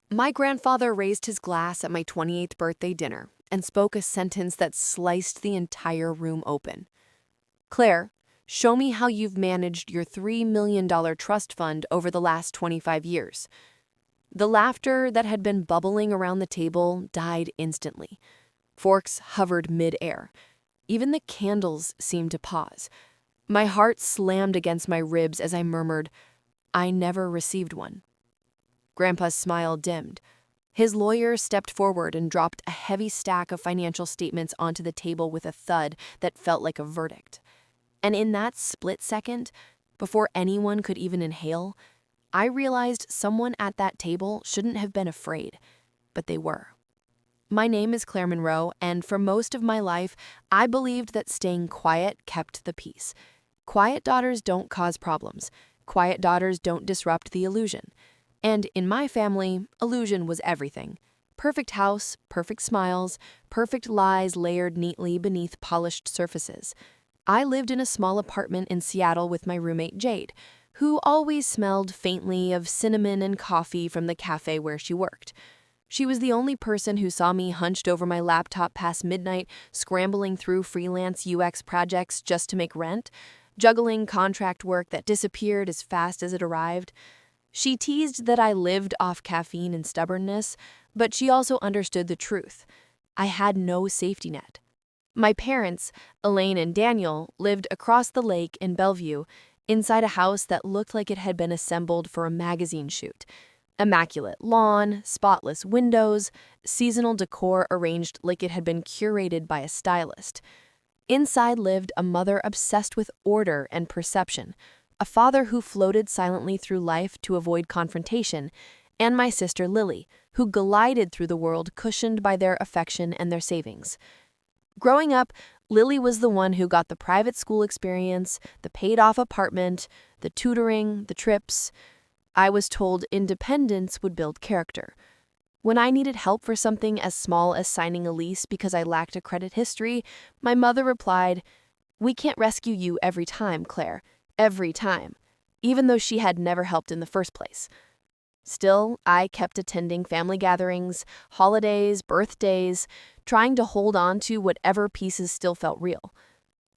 My grandfather raised his glass at my 28th birthday dinner and spoke a sentence that sliced the entire room open. Claire, show me how you've managed your $3 million trust fund over the last 25 years. The laughter that had been bubbling around the table died instantly. Forks hovered mid-air. Even the candles seemed to pause. My heart slammed against my ribs as I murmured, "I never received one." Grandpa's smile dimmed. His lawyer stepped forward and dropped a heavy stack of financial statements onto the table with a thud that felt like a verdict. And in that split second, before anyone could even inhale, I realized someone at that table shouldn't have been afraid, but they were. My name is Claire Monroe, and for most of my life, I believed that staying quiet kept the peace. Quiet daughters don't cause problems. Quiet daughters don't disrupt the illusion. And in my family, illusion was everything. Perfect house, perfect smiles, perfect lies layered neatly beneath polished surfaces. I lived in a small apartment in Seattle with my roommate Jade, who always smelled faintly of cinnamon and coffee from the cafe where she worked. She was the only person who saw me hunched over my laptop past midnight, scrambling through freelance UX projects just to make rent, juggling contract work that disappeared as fast as it arrived. She teased that I lived off caffeine and stubbornness, but she also understood the truth. I had no safety net. My parents, Elaine and Daniel, lived across the lake in Bellevue, inside a house that looked like it had been assembled for a magazine shoot. Immaculate lawn, spotless windows, seasonal decor arranged like it had been curated by a stylist. Inside lived a mother obsessed with order and perception, a father who floated silently through life to avoid confrontation, and my sister Lily, who glided through the world cushioned by their affection and their savings. Growing up, Lily was the one who got the private school experience, the paid-off apartment, the tutoring, the trips. I was told independence would build character. When I needed help for something as small as signing a lease because I lacked a credit history, my mother replied, "We can't rescue you every time, Claire. Every time," even though she had never helped in the first place. Still, I kept attending family gatherings, holidays, birthdays, trying to hold on to whatever pieces still felt real.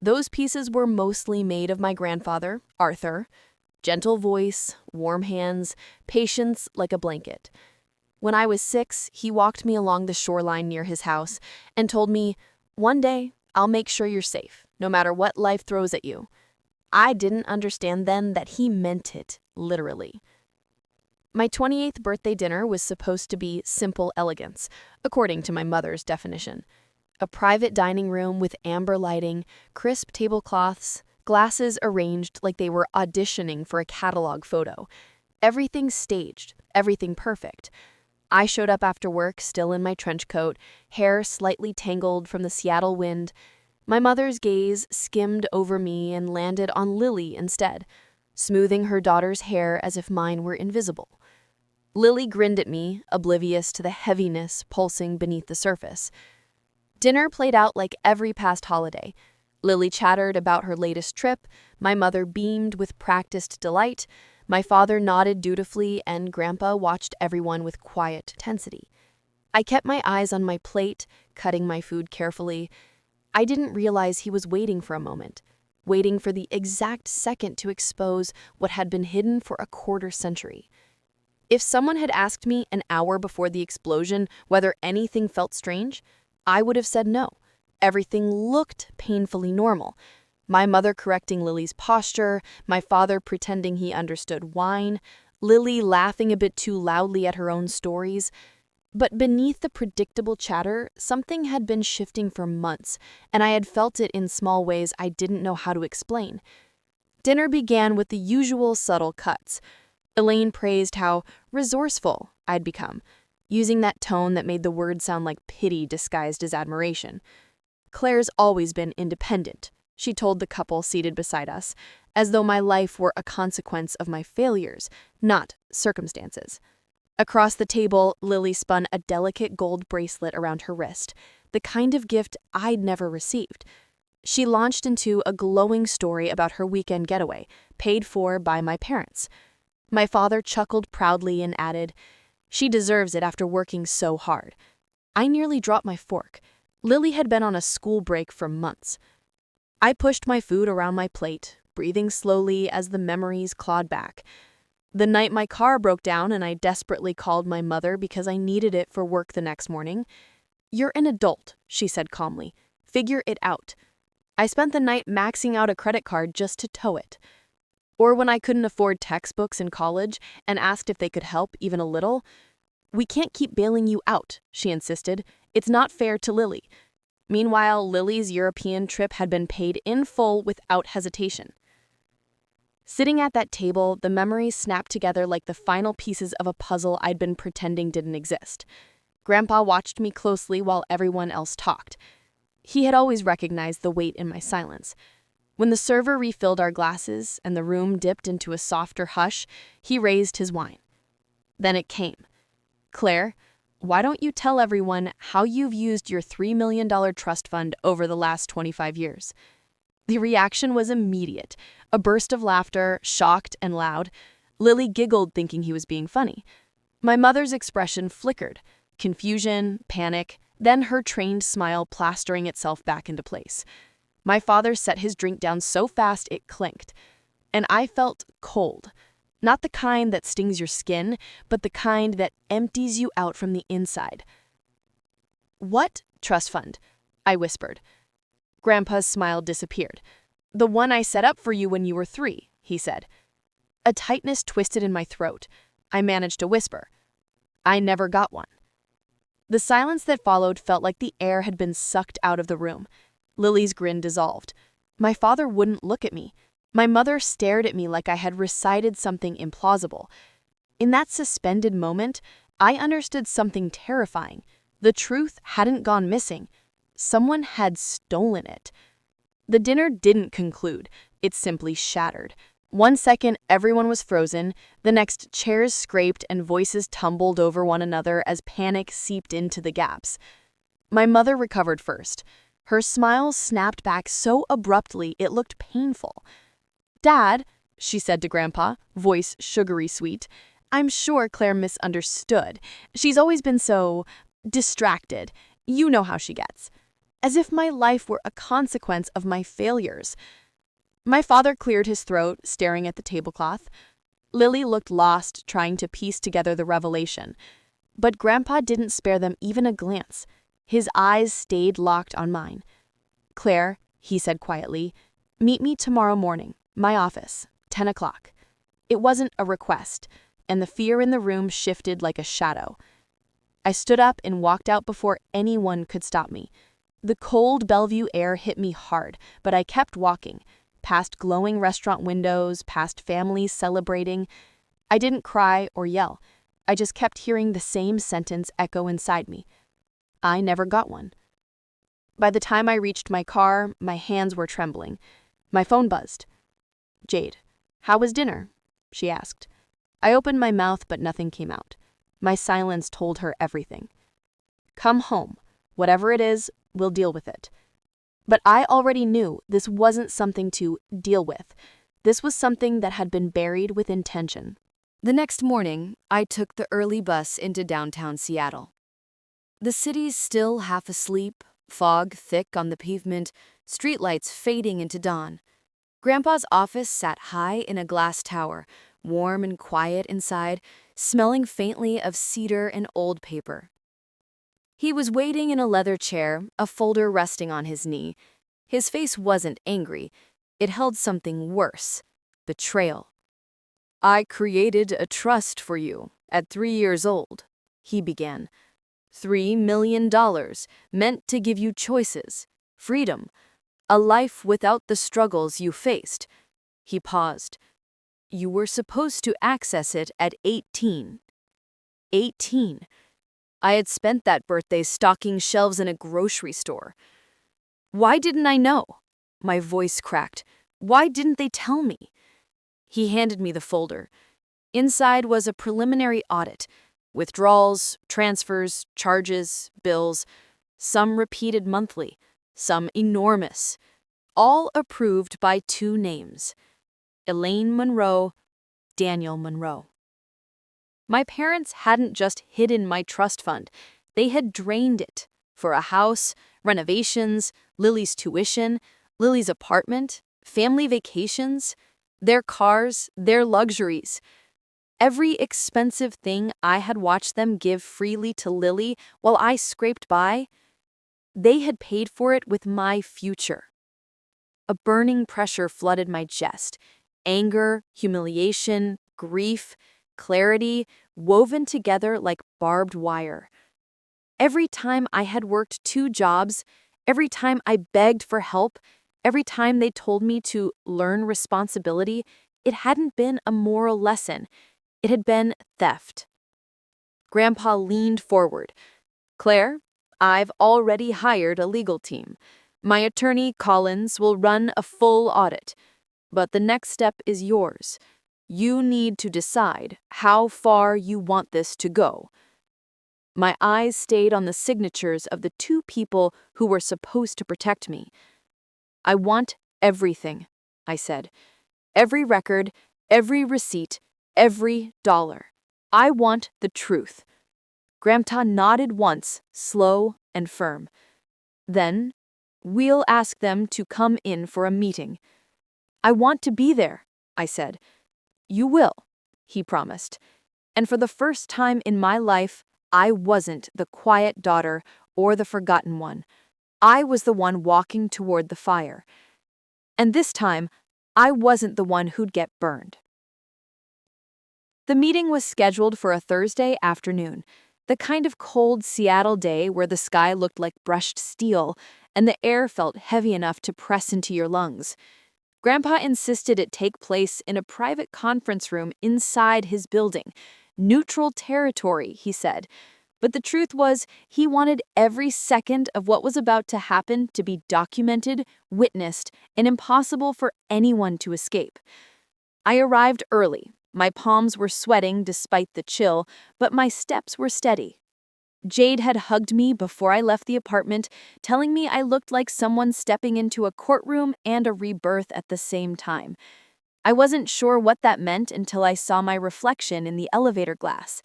Those pieces were mostly made of my grandfather, Arthur. Gentle voice, warm hands, patience like a blanket. When I was 6, he walked me along the shoreline near his house and told me, "One day, I'll make sure you're safe, no matter what life throws at you." I didn't understand then that he meant it, literally. My 28th birthday dinner was supposed to be simple elegance, according to my mother's definition. A private dining room with amber lighting, crisp tablecloths, glasses arranged like they were auditioning for a catalog photo. Everything staged, everything perfect. I showed up after work still in my trench coat, hair slightly tangled from the Seattle wind. My mother's gaze skimmed over me and landed on Lily instead, smoothing her daughter's hair as if mine were invisible. Lily grinned at me, oblivious to the heaviness pulsing beneath the surface. Dinner played out like every past holiday. Lily chattered about her latest trip, my mother beamed with practiced delight, my father nodded dutifully, and Grandpa watched everyone with quiet tensity. I kept my eyes on my plate, cutting my food carefully. I didn't realize he was waiting for a moment, waiting for the exact second to expose what had been hidden for a quarter century. If someone had asked me an hour before the explosion whether anything felt strange, I would have said no. Everything looked painfully normal. My mother correcting Lily's posture, my father pretending he understood wine, Lily laughing a bit too loudly at her own stories. But beneath the predictable chatter, something had been shifting for months, and I had felt it in small ways I didn't know how to explain. Dinner began with the usual subtle cuts. Elaine praised how resourceful I'd become, using that tone that made the word sound like pity disguised as admiration. "Claire's always been independent," she told the couple seated beside us, as though my life were a consequence of my failures, not circumstances. Across the table, Lily spun a delicate gold bracelet around her wrist, the kind of gift I'd never received. She launched into a glowing story about her weekend getaway, paid for by my parents. My father chuckled proudly and added, She deserves it after working so hard. I nearly dropped my fork. Lily had been on a school break for months. I pushed my food around my plate, breathing slowly as the memories clawed back. The night my car broke down and I desperately called my mother because I needed it for work the next morning. "You're an adult," she said calmly. "Figure it out." I spent the night maxing out a credit card just to tow it. Or when I couldn't afford textbooks in college and asked if they could help even a little. "We can't keep bailing you out," she insisted. "It's not fair to Lily." Meanwhile, Lily's European trip had been paid in full without hesitation. Sitting at that table, the memories snapped together like the final pieces of a puzzle I'd been pretending didn't exist. Grandpa watched me closely while everyone else talked. He had always recognized the weight in my silence. When the server refilled our glasses and the room dipped into a softer hush, he raised his wine. Then it came. "Claire, why don't you tell everyone how you've used your $3 million trust fund over the last 25 years? The reaction was immediate. A burst of laughter, shocked and loud. Lily giggled, thinking he was being funny. My mother's expression flickered. Confusion, panic, then her trained smile plastering itself back into place. My father set his drink down so fast it clinked. And I felt cold. Not the kind that stings your skin, but the kind that empties you out from the inside. "What trust fund?" I whispered. Grandpa's smile disappeared. "The one I set up for you when you were 3, he said. A tightness twisted in my throat. I managed to whisper. "I never got one." The silence that followed felt like the air had been sucked out of the room. Lily's grin dissolved. My father wouldn't look at me. My mother stared at me like I had recited something implausible. In that suspended moment, I understood something terrifying. The truth hadn't gone missing. Someone had stolen it. The dinner didn't conclude. It simply shattered. One second, everyone was frozen. The next, chairs scraped and voices tumbled over one another as panic seeped into the gaps. My mother recovered first. Her smile snapped back so abruptly it looked painful. "Dad," she said to Grandpa, voice sugary sweet, "I'm sure Claire misunderstood. She's always been so distracted. You know how she gets. As if my life were a consequence of my failures." My father cleared his throat, staring at the tablecloth. Lily looked lost, trying to piece together the revelation. But Grandpa didn't spare them even a glance. His eyes stayed locked on mine. "Claire," he said quietly, "meet me tomorrow morning, my office, 10 o'clock. It wasn't a request, and the fear in the room shifted like a shadow. I stood up and walked out before anyone could stop me. The cold Bellevue air hit me hard, but I kept walking. Past glowing restaurant windows, past families celebrating. I didn't cry or yell. I just kept hearing the same sentence echo inside me. I never got one. By the time I reached my car, my hands were trembling. My phone buzzed. "Jade, how was dinner?" she asked. I opened my mouth, but nothing came out. My silence told her everything. "Come home. Whatever it is, we'll deal with it." But I already knew this wasn't something to deal with. This was something that had been buried with intention. The next morning, I took the early bus into downtown Seattle. The city's still half asleep, fog thick on the pavement, streetlights fading into dawn. Grandpa's office sat high in a glass tower, warm and quiet inside, smelling faintly of cedar and old paper. He was waiting in a leather chair, a folder resting on his knee. His face wasn't angry. It held something worse: betrayal. "I created a trust for you at 3 years old," he began. $3 million, meant to give you choices, freedom, a life without the struggles you faced." He paused. "You were supposed to access it at 18. 18. I had spent that birthday stocking shelves in a grocery store. Why didn't I know?" My voice cracked. "Why didn't they tell me?" He handed me the folder. Inside was a preliminary audit. Withdrawals, transfers, charges, bills. Some repeated monthly, some enormous. All approved by 2 names: Elaine Monroe, Daniel Monroe. My parents hadn't just hidden my trust fund, they had drained it for a house, renovations, Lily's tuition, Lily's apartment, family vacations, their cars, their luxuries. Every expensive thing I had watched them give freely to Lily while I scraped by, they had paid for it with my future. A burning pressure flooded my chest. Anger, humiliation, grief, clarity, woven together like barbed wire. Every time I had worked 2 jobs, every time I begged for help, every time they told me to learn responsibility, it hadn't been a moral lesson. It had been theft. Grandpa leaned forward. "Claire, I've already hired a legal team. My attorney, Collins, will run a full audit. But the next step is yours. You need to decide how far you want this to go." My eyes stayed on the signatures of the 2 people who were supposed to protect me. "I want everything," I said. "Every record, every receipt, every dollar. I want the truth." Grandpa nodded once, slow and firm. "Then, we'll ask them to come in for a meeting." "I want to be there," I said. "You will," he promised. And for the first time in my life, I wasn't the quiet daughter or the forgotten one. I was the one walking toward the fire. And this time, I wasn't the one who'd get burned. The meeting was scheduled for a Thursday afternoon, the kind of cold Seattle day where the sky looked like brushed steel and the air felt heavy enough to press into your lungs. Grandpa insisted it take place in a private conference room inside his building. Neutral territory, he said. But the truth was, he wanted every second of what was about to happen to be documented, witnessed, and impossible for anyone to escape. I arrived early. My palms were sweating despite the chill, but my steps were steady. Jade had hugged me before I left the apartment, telling me I looked like someone stepping into a courtroom and a rebirth at the same time. I wasn't sure what that meant until I saw my reflection in the elevator glass.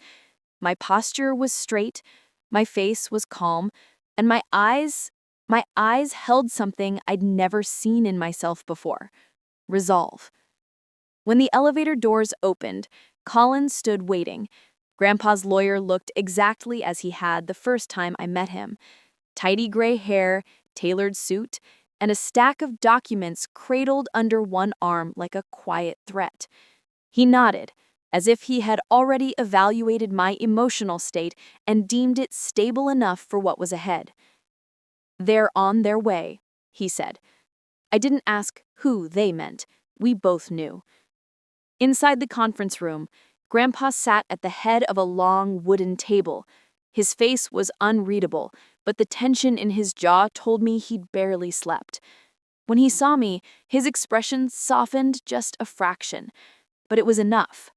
My posture was straight, my face was calm, and my eyes held something I'd never seen in myself before: resolve. When the elevator doors opened, Colin stood waiting. Grandpa's lawyer looked exactly as he had the first time I met him. Tidy gray hair, tailored suit, and a stack of documents cradled under one arm like a quiet threat. He nodded, as if he had already evaluated my emotional state and deemed it stable enough for what was ahead. "They're on their way," he said. I didn't ask who they meant. We both knew. Inside the conference room, Grandpa sat at the head of a long wooden table. His face was unreadable, but the tension in his jaw told me he'd barely slept. When he saw me, his expression softened just a fraction, but it was enough.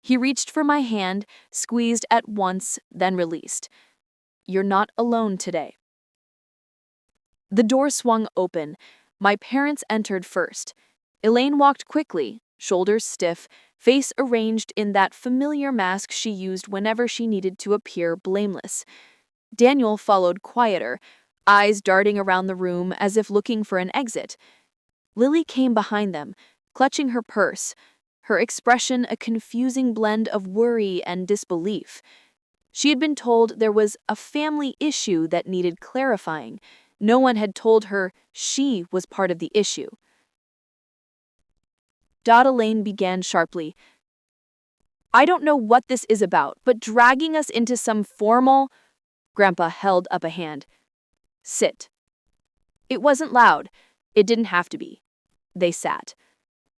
He reached for my hand, squeezed at once, then released. "You're not alone today." The door swung open. My parents entered first. Elaine walked quickly, shoulders stiff, face arranged in that familiar mask she used whenever she needed to appear blameless. Daniel followed quieter, eyes darting around the room as if looking for an exit. Lily came behind them, clutching her purse, her expression a confusing blend of worry and disbelief. She had been told there was a family issue that needed clarifying. No one had told her she was part of the issue. Elaine began sharply. "I don't know what this is about, but dragging us into some formal—" Grandpa held up a hand. "Sit." It wasn't loud. It didn't have to be. They sat.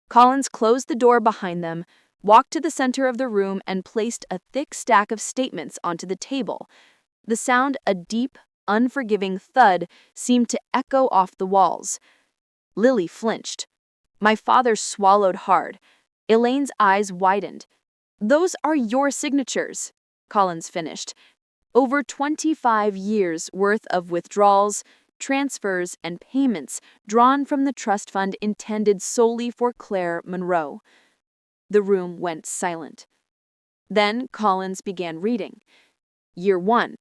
Collins closed the door behind them, walked to the center of the room, and placed a thick stack of statements onto the table. The sound, a deep, unforgiving thud, seemed to echo off the walls. Lily flinched. My father swallowed hard. Elaine's eyes widened. "Those are your signatures," Collins finished. "Over 25 years' worth of withdrawals, transfers, and payments drawn from the trust fund intended solely for Claire Monroe." The room went silent. Then Collins began reading. Year 1,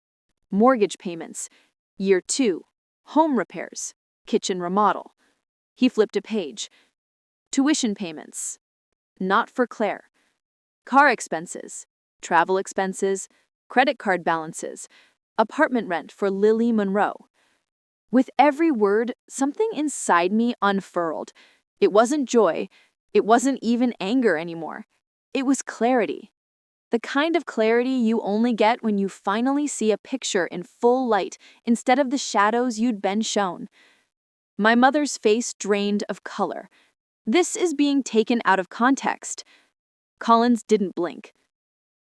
mortgage payments. Year 2, home repairs, kitchen remodel. He flipped a page. Tuition payments. Not for Claire. Car expenses, travel expenses, credit card balances, apartment rent for Lily Monroe. With every word, something inside me unfurled. It wasn't joy. It wasn't even anger anymore. It was clarity. The kind of clarity you only get when you finally see a picture in full light instead of the shadows you'd been shown. My mother's face drained of color. This is being taken out of context. Collins didn't blink.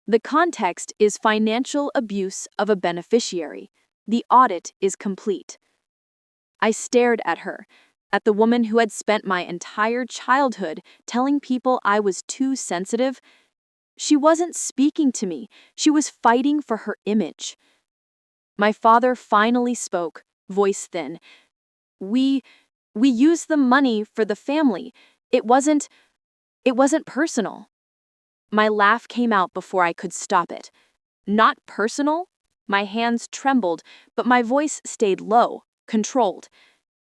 The context is financial abuse of a beneficiary. The audit is complete. I stared at her, at the woman who had spent my entire childhood telling people I was too sensitive. She wasn't speaking to me. She was fighting for her image. My father finally spoke, voice thin. We used the money for the family. It wasn't personal. My laugh came out before I could stop it. Not personal? My hands trembled, but my voice stayed low, controlled.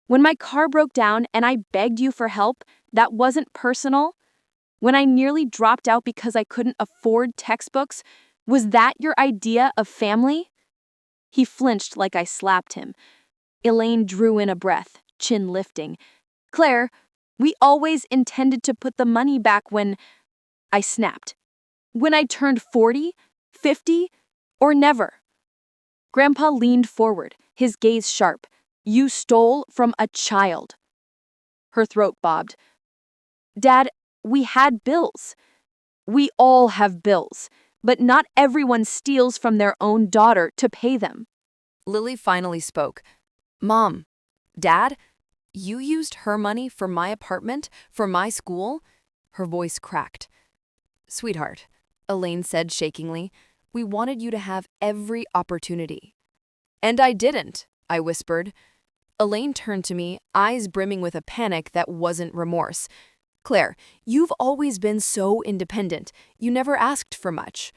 When my car broke down and I begged you for help, that wasn't personal? When I nearly dropped out because I couldn't afford textbooks, was that your idea of family? He flinched like I slapped him. Elaine drew in a breath, chin lifting. Claire, we always intended to put the money back when... I snapped. When I turned 40, 50, or never. Grandpa leaned forward, his gaze sharp. You stole from a child. Her throat bobbed. Dad, we had bills. We all have bills, but not everyone steals from their own daughter to pay them. Lily finally spoke. Mom, Dad, you used her money for my apartment, for my school? Her voice cracked. Sweetheart, Elaine said shakingly, we wanted you to have every opportunity. And I didn't, I whispered. Elaine turned to me, eyes brimming with a panic that wasn't remorse. Claire, you've always been so independent. You never asked for much.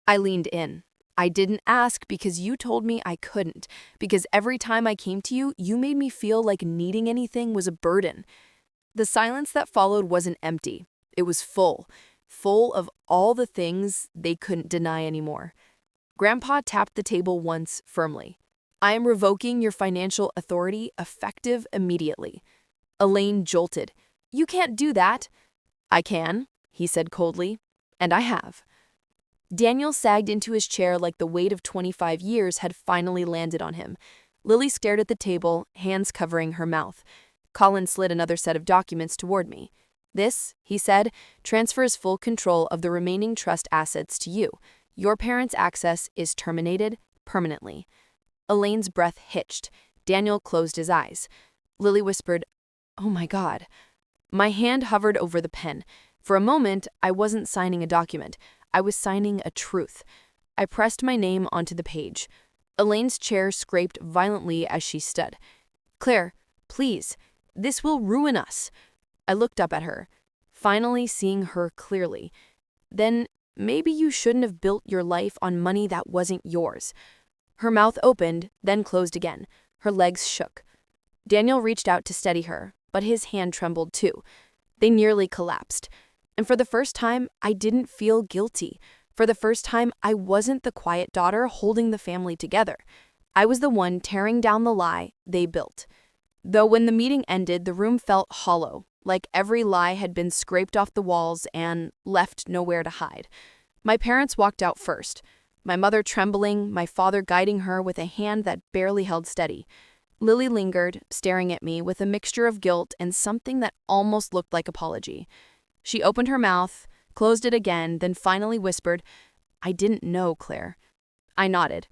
I leaned in. I didn't ask because you told me I couldn't, because every time I came to you, you made me feel like needing anything was a burden. The silence that followed wasn't empty. It was full of all the things they couldn't deny anymore. Grandpa tapped the table once firmly. I am revoking your financial authority effective immediately. Elaine jolted. You can't do that. I can, he said coldly, and I have. Daniel sagged into his chair like the weight of 25 years had finally landed on him. Lily stared at the table, hands covering her mouth. Colin slid another set of documents toward me. This, he said, transfers full control of the remaining trust assets to you. Your parents' access is terminated permanently. Elaine's breath hitched. Daniel closed his eyes. Lily whispered, Oh my God. My hand hovered over the pen. For a moment, I wasn't signing a document. I was signing a truth. I pressed my name onto the page. Elaine's chair scraped violently as she stood. Claire, please, this will ruin us. I looked up at her, finally seeing her clearly. Then maybe you shouldn't have built your life on money that wasn't yours. Her mouth opened, then closed again. Her legs shook. Daniel reached out to steady her, but his hand trembled too. They nearly collapsed. And for the first time, I didn't feel guilty. For the first time, I wasn't the quiet daughter holding the family together. I was the one tearing down the lie they built. Though when the meeting ended, the room felt hollow, like every lie had been scraped off the walls and left nowhere to hide. My parents walked out first, my mother trembling, my father guiding her with a hand that barely held steady. Lily lingered, staring at me with a mixture of guilt and something that almost looked like apology. She opened her mouth, closed it again, then finally whispered, I didn't know, Claire. I nodded.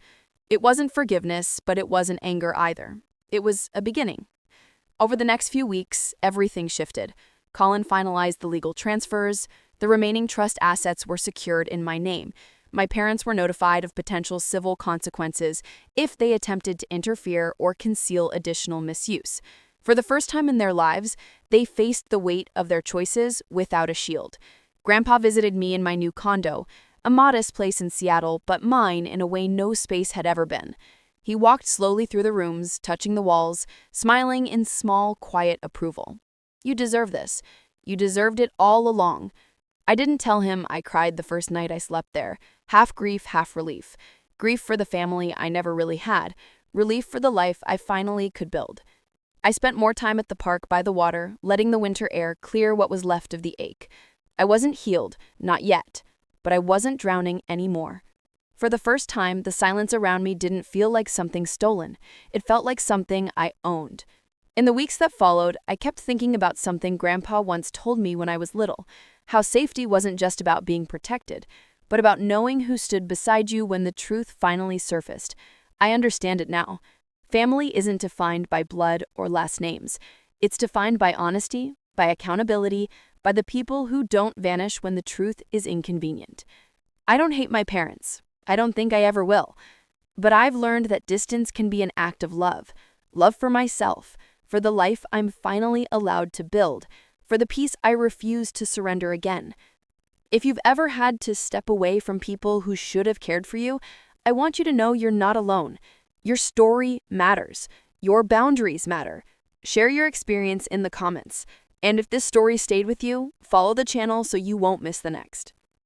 It wasn't forgiveness, but it wasn't anger either. It was a beginning. Over the next few weeks, everything shifted. Colin finalized the legal transfers. The remaining trust assets were secured in my name. My parents were notified of potential civil consequences if they attempted to interfere or conceal additional misuse. For the first time in their lives, they faced the weight of their choices without a shield. Grandpa visited me in my new condo. A modest place in Seattle, but mine in a way no space had ever been. He walked slowly through the rooms, touching the walls, smiling in small, quiet approval. You deserve this. You deserved it all along. I didn't tell him I cried the first night I slept there. Half grief, half relief. Grief for the family I never really had. Relief for the life I finally could build. I spent more time at the park by the water, letting the winter air clear what was left of the ache. I wasn't healed, not yet, but I wasn't drowning anymore. For the first time, the silence around me didn't feel like something stolen. It felt like something I owned. In the weeks that followed, I kept thinking about something Grandpa once told me when I was little, how safety wasn't just about being protected, but about knowing who stood beside you when the truth finally surfaced. I understand it now. Family isn't defined by blood or last names. It's defined by honesty, by accountability, by the people who don't vanish when the truth is inconvenient. I don't hate my parents. I don't think I ever will. But I've learned that distance can be an act of love. Love for myself, for the life I'm finally allowed to build, for the peace I refuse to surrender again. If you've ever had to step away from people who should have cared for you, I want you to know you're not alone. Your story matters. Your boundaries matter. Share your experience in the comments. And if this story stayed with you, follow the channel so you won't miss the next.